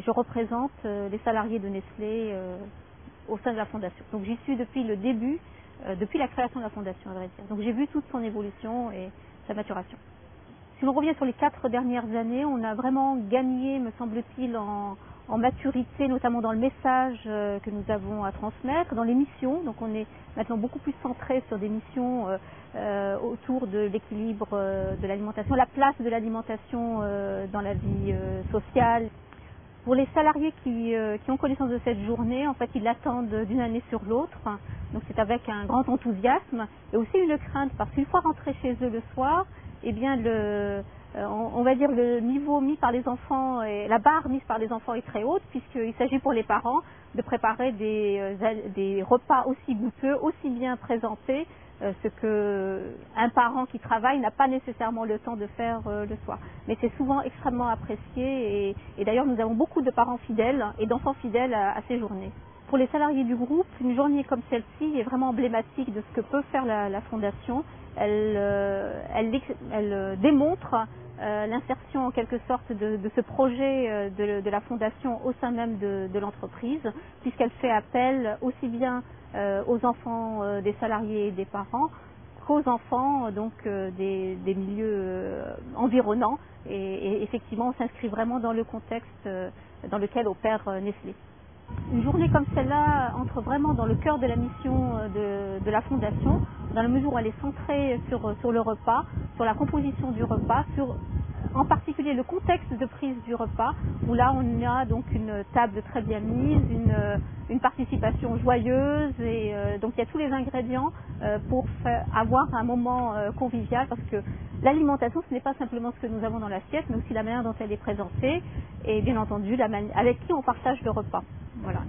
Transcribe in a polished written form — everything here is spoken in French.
je représente les salariés de Nestlé au sein de la Fondation. Donc j'y suis depuis le début, depuis la création de la Fondation, à vrai dire. Donc j'ai vu toute son évolution et sa maturation. Si l'on revient sur les 4 dernières années, on a vraiment gagné, me semble-t-il, en maturité, notamment dans le message que nous avons à transmettre, dans les missions. Donc on est maintenant beaucoup plus centré sur des missions autour de l'équilibre de l'alimentation, la place de l'alimentation dans la vie sociale. Pour les salariés qui ont connaissance de cette journée, en fait, ils l'attendent d'une année sur l'autre. Donc c'est avec un grand enthousiasme et aussi une crainte, parce qu'une fois rentrés chez eux le soir, eh bien on va dire le niveau mis par les enfants, et la barre mise par les enfants est très haute, puisqu'il s'agit pour les parents de préparer des repas aussi goûteux, aussi bien présentés, ce qu'un parent qui travaille n'a pas nécessairement le temps de faire le soir. Mais c'est souvent extrêmement apprécié et d'ailleurs nous avons beaucoup de parents fidèles et d'enfants fidèles à ces journées. Pour les salariés du groupe, une journée comme celle-ci est vraiment emblématique de ce que peut faire la Fondation. Elle démontre l'insertion en quelque sorte de ce projet de la Fondation au sein même de l'entreprise, puisqu'elle fait appel aussi bien aux enfants des salariés et des parents qu'aux enfants des milieux environnants. Et effectivement, on s'inscrit vraiment dans le contexte dans lequel opère Nestlé. Une journée comme celle-là entre vraiment dans le cœur de la mission de la Fondation, dans la mesure où elle est centrée sur le repas, sur la composition du repas, sur en particulier le contexte de prise du repas, où là on a donc une table très bien mise, une participation joyeuse, et donc il y a tous les ingrédients pour avoir un moment convivial, parce que l'alimentation ce n'est pas simplement ce que nous avons dans l'assiette, mais aussi la manière dont elle est présentée, et bien entendu avec qui on partage le repas. Voilà.